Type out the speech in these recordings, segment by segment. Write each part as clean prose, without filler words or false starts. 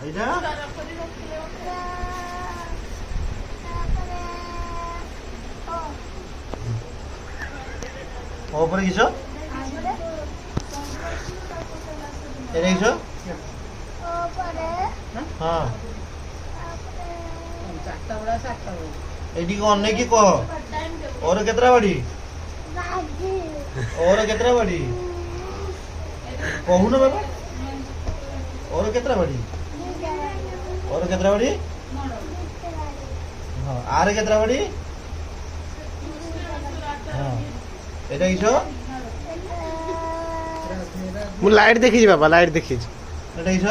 এটা ওপরে কিছু এটা কিছু হ্যাঁ ଏଇଠି ଅନେକ କି କହ ଓର କେତେଟା ବାଡି ଓର କେତେଟା ବାଡି କହୁନ ବାବା ଓର କେତେଟା ବାଡି ଓର କେତେଟା ବାଡି ହଁ ଆରେ କେତେଟା ବାଡି ହଁ ଏଇଟା କିସ ମୁଁ ଲାଇଟ୍ ଦେଖିଛି ବାବା ଲାଇଟ୍ ଦେଖିଛି ଏଇଟା କିସ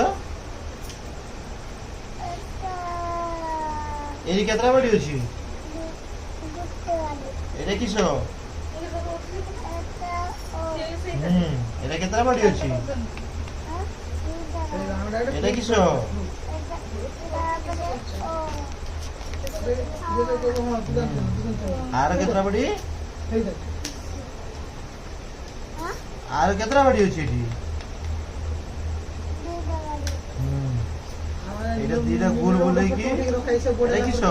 ଏଇଠି କେତେଟା ବାଡି ଅଛି ଏଇଟା କିସ ଏଇଟା କେତେଟା ବାଡି ଅଛି ଏଇଟା କିସ ଆର କେତେଟା ବାଡି ଆର କେତେଟା ବାଡି ଅଛି ଏଠି ଏଇଟା ଦିଟା ଗୋଲ ବୁଲେଇକି ଏଇଟା କିସ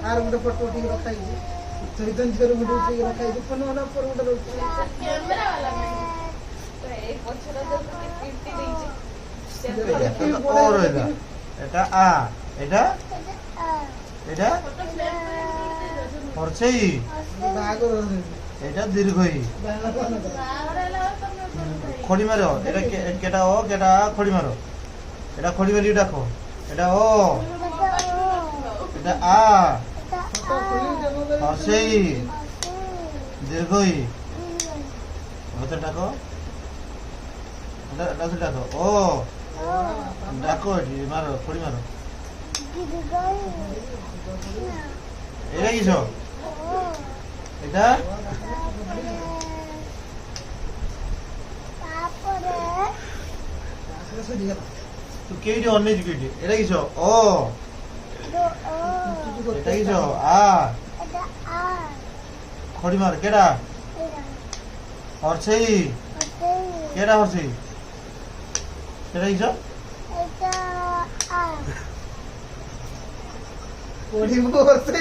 आर गोटे फोटो ठीक रखा है चैतन्य जी को मुझे ठीक रखा है फोन वाला पर गोटे कैमरा वाला में तो एक पछरा जो कीर्ति देई और এটা আ এটা এটা হরছেই এটা দীর্ঘই খড়ি মারো এটা কেটা ও কেটা খড়ি মারো এটা খড়ি মারি ডাকো এটা ও এটা আ হরছেই দীর্ঘই ওটা ডাকো এটা ডাকো ও ডাকো এটি মারো খড়ি মারো এটা কিস এটা তুই কেইটি অনেক কেইটি এটা কিস ও এটা কিস আ খড়ি মার কেডা হরছেই কেডা হরছেই এটা কিস पढ़ी बोलते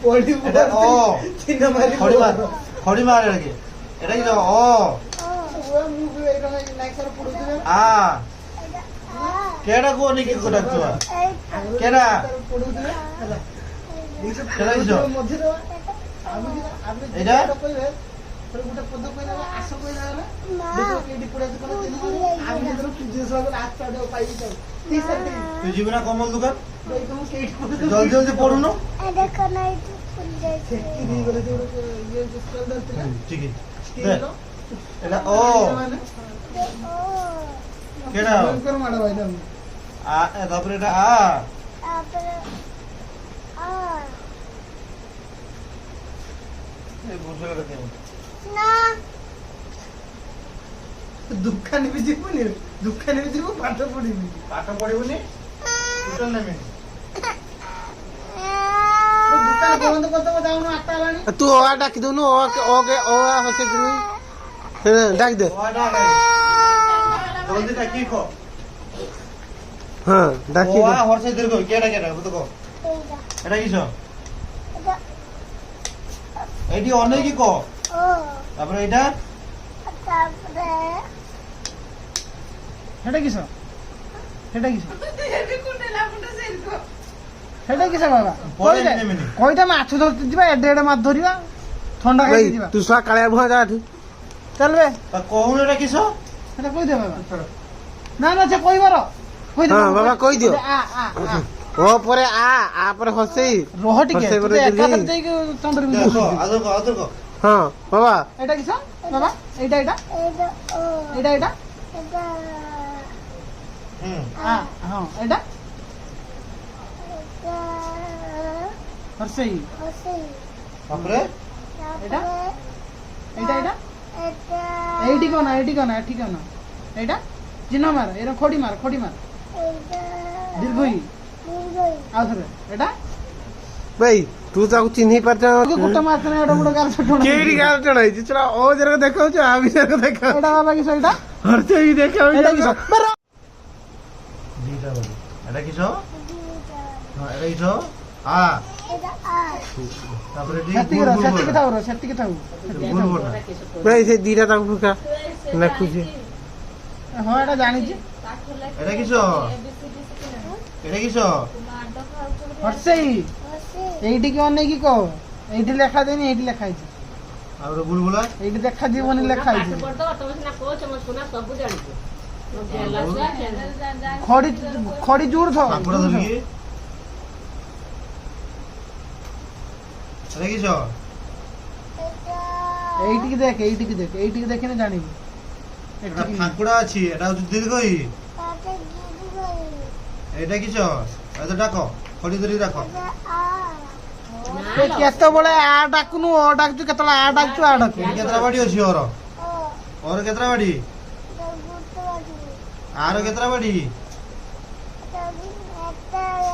पढ़ी এটা ও चिन्ह मारी খড়ি মার খড়ি মার এটাকে এটা কিস ও वो मुंह एरा लाइक सर पढ़ु दे আ কেডা কো নিকি কো ডাকছো কেডা पढ़ु दे हला কেডা কিস मध्य रो आबे आबे এটা কইবে তোর গোটা পদ কইলা আশা কইলা না দেখো কেডি পড়া তো চিন্হ আমি যেন পিজে সব রাত পাড়ে পাই যাও ঠিক আছে তুই যাবি না কমল দোকান দেখো কেডি পড়া জলদি জলদি পড়ুন এটা কোনাই ফুল যায় কি দি গলে যে ইয়ে যে স্কল দতে ঠিক আছে এটা ও কেডা कर माडा भाई दम আ তারপরে এটা আ তারপরে আ এই বুঝলে কেন না दुकान भी जीवनी दुकान भी जीव पाठ पढ़िबी পাঠ পড়িবনি টোটাল নেমে दुकान बंद करते जाऊ ना 8टा लानी तू ओ डाक दउनु ओ हसे ग्री डाक दे ওয়াটা গাই জলদি ডাকি কো हां डाकी ওয়া হরছে দীর্ঘ কেডা কেডা বুঝতো কো এইটা এটা কিস এটা এইটি অনেক কি কো ও তারপরে এটা তারপরে हेटा किस हेटा किस बाबा পরে নেমেনি কইটা মাছ ধরতে দিবা এডে এডে মাছ ধরিবা ঠান্ডা খাই भाई দিবা तू सा काळ्या भुआ जाठी চলবে তা কহুন এটা কিস এটা কই দে বাবা না না সে কইবার কই দে हां बाबा কই দিও আ আ আ ओ পরে आ পরে হসেই রহ টিকে হসেই পরে তুই দীর্ঘ একা যাই চন্দ্র দেখো আদর কো हां बाबा এটা কিস বাবা এইটা এটা ও এটা এটা এটা হুম হ্যাঁ হ্যাঁ এটা এটা হরসেই হসে তারপরে এটা এটা এটা এটা এটা এইটি কোনা ঠিক না এটা চিহ্ন মার এর খড়ি মার এটা দীর্ঘই দীর্ঘই আর ধরে এটা भाई तू ताको चिन्ही पारछ গোটা মাছ না এটা বড় গাল ছোট केडी गाल चढाइ चला ओ जरा देखाउ छ हामी जरा देखाउ এটা বাবা কি সেটা हरते ही देखाउ এটা কি বেরো দিটা বাড়ি এটা কিছ দিটা হ্যাঁ এটা কিছ আ এটা আর তারপরে এটি ସେତିକି গুড় ଥାଉ গুড় ସେତିକି বড় ଥାଉ ସେତିକି ଥାଉ গুড় বড় ଭାଇ ସେ ଦିଟା ତାକୁ ଫୁକା ଲେଖୁଛି ହଁ ଏଇଟା ଜାଣିଛି এটা কিছ এটা কিছ ହର୍ଷେଇ ଅଛି ଏଇଠିକି ଅନେଇକି କହ ଏଇଠି ଲେଖା ଦେଇନି ଏଇଠି ଲେଖା ହେଇଛି আর গুড় গুলা ଏଇଠି ଦେଖାଯିବନି ଲେଖା ହେଇଛି ଖଡି ଖଡି ଜୋର ଥାଉ পাকুড়া ধরি কি এটা কিছ এটা এইଠିକି ଦେଖ ଦେଖିନେ ଜାଣିବୁ এটা ଏଠିକି ফাঁকুড়া আছে এটা হচ্ছে দীর্ঘই তাতে গিরি গই এটা কিছ এটা ডাকো খড়ি ধরি রাখো এটা আর ତୁ କେତେବେଳେ ଆ ଡାକୁନୁ ଅ ଡାକୁଛୁ କେତେବେଳେ ଆ ଡାକୁଛୁ ଆ ଡାକୁ এটি কেতরা বাড়ি আছে ওর ও ওর কেতরা বাড়ি এটা গুড আছে আর কেতরা বাড়ি এটা এটা